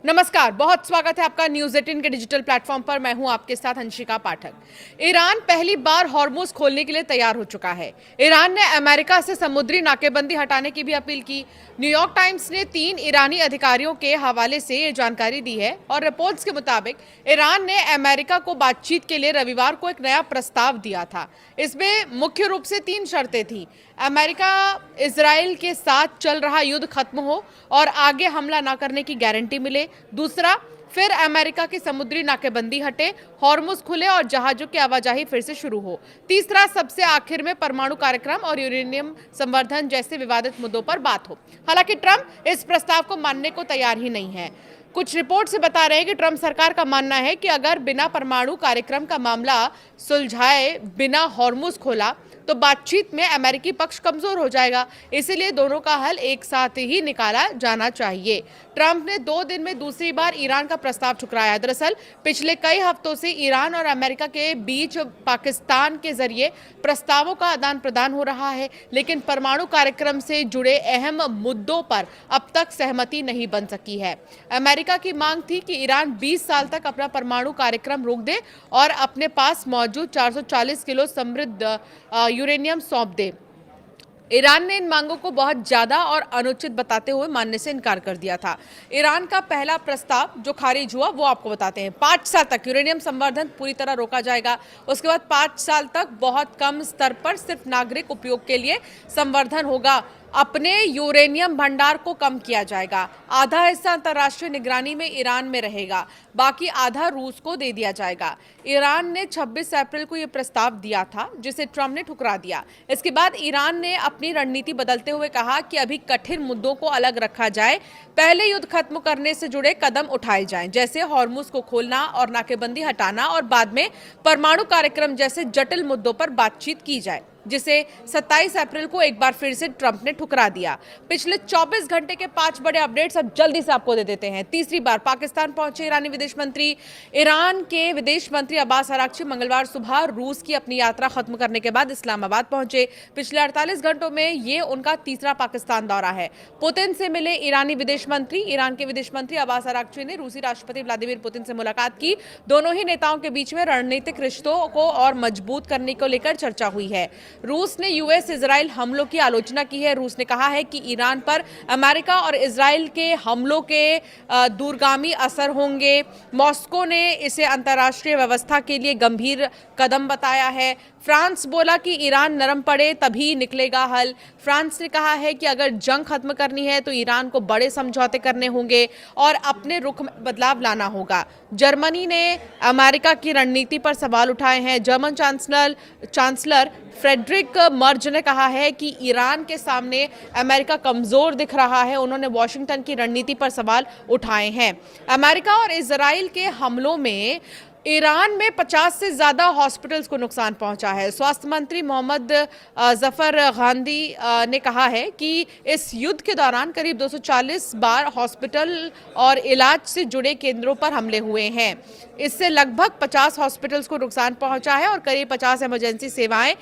नमस्कार, बहुत स्वागत है आपका न्यूज़ 18 के डिजिटल प्लेटफॉर्म पर। मैं हूं आपके साथ अंशिका पाठक। ईरान पहली बार हॉर्मुज खोलने के लिए तैयार हो चुका है। ईरान ने अमेरिका से समुद्री नाकेबंदी हटाने की भी अपील की। न्यूयॉर्क टाइम्स ने 3 ईरानी अधिकारियों के हवाले से ये जानकारी दी है और रिपोर्ट्स के मुताबिक ईरान ने अमेरिका को बातचीत के लिए रविवार को एक नया प्रस्ताव दिया था। इसमें मुख्य रूप से 3 शर्तें थी। अमेरिका इजराइल के साथ चल रहा युद्ध खत्म हो और आगे हमला न करने की गारंटी मिले। दूसरा, फिर अमेरिका की समुद्री नाकेबंदी हटे, हॉर्मुज खुले और जहाजों की आवाजाही फिर से शुरू हो। तीसरा, सबसे आखिर में परमाणु कार्यक्रम और यूरेनियम संवर्धन जैसे विवादित मुद्दों पर बात हो। हालांकि ट्रंप इस प्रस्ताव को मानने को तैयार ही नहीं है। कुछ रिपोर्ट से बता रहे हैं कि ट्रंप सरकार का मानना है कि अगर बिना परमाणु कार्यक्रम का मामला सुलझाए बिना हॉर्मुज खोला तो बातचीत में अमेरिकी पक्ष कमजोर हो जाएगा। इसीलिए दोनों का हल एक साथ ही निकाला जाना चाहिए। ट्रंप ने 2 दिन में दूसरी बार ईरान का प्रस्ताव ठुकराया। दरअसल पिछले कई हफ्तों से ईरान और अमेरिका के बीच पाकिस्तान के जरिए प्रस्तावों का आदान प्रदान हो रहा है, लेकिन परमाणु कार्यक्रम से जुड़े अहम मुद्दों पर अब तक सहमति नहीं बन सकी है। अमेरिका की मांग थी कि ईरान 20 साल तक अपना परमाणु कार्यक्रम रोक दे और अपने पास मौजूद 440 किलो समृद्ध यूरेनियम सौंप दे। ईरान ने इन मांगों को बहुत ज्यादा और अनुचित बताते हुए मानने से इनकार कर दिया था। ईरान का पहला प्रस्ताव जो खारिज हुआ वो आपको बताते हैं। 5 साल तक यूरेनियम संवर्धन पूरी तरह रोका जाएगा। उसके बाद 5 साल तक बहुत कम स्तर पर सिर्फ नागरिक उपयोग के लिए संवर्धन होगा। अपने यूरेनियम भंडार को कम किया जाएगा। आधा हिस्सा अंतर्राष्ट्रीय निगरानी में ईरान में रहेगा, बाकी आधा रूस को दे दिया जाएगा। ईरान ने 26 अप्रैल को यह प्रस्ताव दिया था, जिसे ट्रंप ने ठुकरा दिया। इसके बाद ईरान ने अपनी रणनीति बदलते हुए कहा कि अभी कठिन मुद्दों को अलग रखा जाए, पहले युद्ध खत्म करने से जुड़े कदम उठाए जाएं, जैसे हॉर्मुज को खोलना और नाकेबंदी हटाना, और बाद में परमाणु कार्यक्रम जैसे जटिल मुद्दों पर बातचीत की जाए, जिसे 27 अप्रैल को एक बार फिर से ट्रंप ने ठुकरा दिया। पिछले 24 घंटे के 5 बड़े अपडेट्स अब जल्दी से आपको दे देते हैं। तीसरी बार पाकिस्तान पहुंचे ईरानी विदेश मंत्री। ईरान के विदेश मंत्री अब्बास अरागची मंगलवार सुबह रूस की अपनी यात्रा खत्म करने के बाद इस्लामाबाद पहुंचे। पिछले 48 घंटों में ये उनका तीसरा पाकिस्तान दौरा है। पुतिन से मिले ईरानी विदेश मंत्री। ईरान के विदेश मंत्री अब्बास अरागची ने रूसी राष्ट्रपति व्लादिमीर पुतिन से मुलाकात की। दोनों ही नेताओं के बीच में रणनीतिक रिश्तों को और मजबूत करने को लेकर चर्चा हुई है। रूस ने यूएस इजराइल हमलों की आलोचना की है। रूस ने कहा है कि ईरान पर अमेरिका और इजराइल के हमलों के दूरगामी असर होंगे। मॉस्को ने इसे अंतर्राष्ट्रीय व्यवस्था के लिए गंभीर कदम बताया है। फ्रांस बोला कि ईरान नरम पड़े तभी निकलेगा हल। फ्रांस ने कहा है कि अगर जंग खत्म करनी है तो ईरान को बड़े समझौते करने होंगे और अपने रुख में बदलाव लाना होगा। जर्मनी ने अमेरिका की रणनीति पर सवाल उठाए हैं। जर्मन चांसलर फ्रेडरिक मर्ज ने कहा है कि ईरान के सामने अमेरिका कमजोर दिख रहा है। उन्होंने वॉशिंगटन की रणनीति पर सवाल उठाए हैं। अमेरिका और इजराइल के हमलों में ईरान में 50 से ज्यादा हॉस्पिटल्स को नुकसान पहुंचा है। स्वास्थ्य मंत्री मोहम्मद जफर गांधी ने कहा है कि इस युद्ध के दौरान करीब 240 बार हॉस्पिटल और इलाज से जुड़े केंद्रों पर हमले हुए हैं। इससे लगभग 50 हॉस्पिटल्स को नुकसान पहुंचा है और करीब 50 इमरजेंसी सेवाएं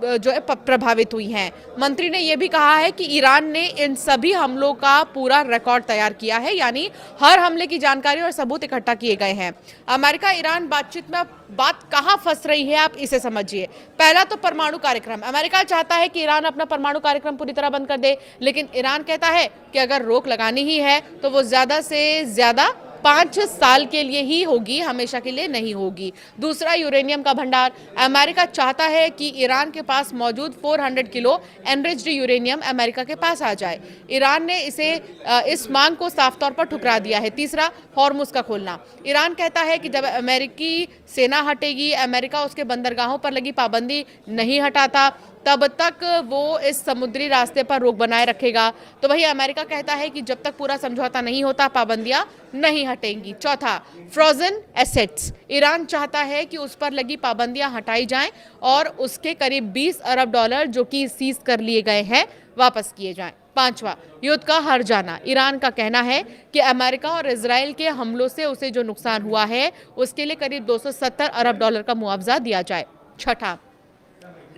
जो है प्रभावित हुई हैं। मंत्री ने यह भी कहा है कि ईरान ने इन सभी हमलों का पूरा रिकॉर्ड तैयार किया है, यानी हर हमले की जानकारी और सबूत इकट्ठा किए गए हैं। अमेरिका ईरान बातचीत में बात कहां फंस रही है, आप इसे समझिए। पहला तो परमाणु कार्यक्रम। अमेरिका चाहता है कि ईरान अपना परमाणु कार्यक्रम पूरी तरह बंद कर दे, लेकिन ईरान कहता है कि अगर रोक लगानी ही है तो वो ज्यादा से ज्यादा 5 साल के लिए ही होगी, हमेशा के लिए नहीं होगी। दूसरा, यूरेनियम का भंडार। अमेरिका चाहता है कि ईरान के पास मौजूद 400 किलो एनरिच्ड यूरेनियम अमेरिका के पास आ जाए। ईरान ने इस मांग को साफ तौर पर ठुकरा दिया है। तीसरा, हॉर्मुज का खोलना। ईरान कहता है कि जब अमेरिकी सेना हटेगी, अमेरिका उसके बंदरगाहों पर लगी पाबंदी नहीं हटाता, तब तक वो इस समुद्री रास्ते पर रोक बनाए रखेगा। तो वही अमेरिका कहता है कि जब तक पूरा समझौता नहीं होता पाबंदियां नहीं हटेंगी। चौथा, फ्रोजन एसेट्स। ईरान चाहता है कि उस पर लगी पाबंदियां हटाई जाएं और उसके करीब 20 अरब डॉलर जो कि सीज कर लिए गए हैं वापस किए जाएं। पांचवा, युद्ध का हार जाना। ईरान का कहना है कि अमेरिका और इजराइल के हमलों से उसे जो नुकसान हुआ है उसके लिए करीब 270 अरब डॉलर का मुआवजा दिया जाए। छठा,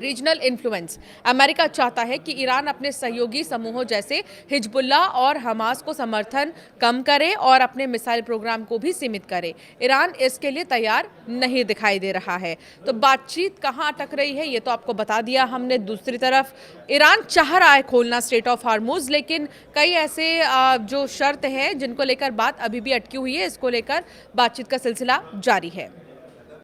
रीजनल इन्फ्लुएंस। अमेरिका चाहता है कि ईरान अपने सहयोगी समूहों जैसे हिजबुल्ला और हमास को समर्थन कम करे और अपने मिसाइल प्रोग्राम को भी सीमित करे। ईरान इसके लिए तैयार नहीं दिखाई दे रहा है। तो बातचीत कहां अटक रही है ये तो आपको बता दिया हमने। दूसरी तरफ ईरान चाह रहा है खोलना स्ट्रेट ऑफ हार्मूज, लेकिन कई ऐसे जो शर्त है जिनको लेकर बात अभी भी अटकी हुई है। इसको लेकर बातचीत का सिलसिला जारी है।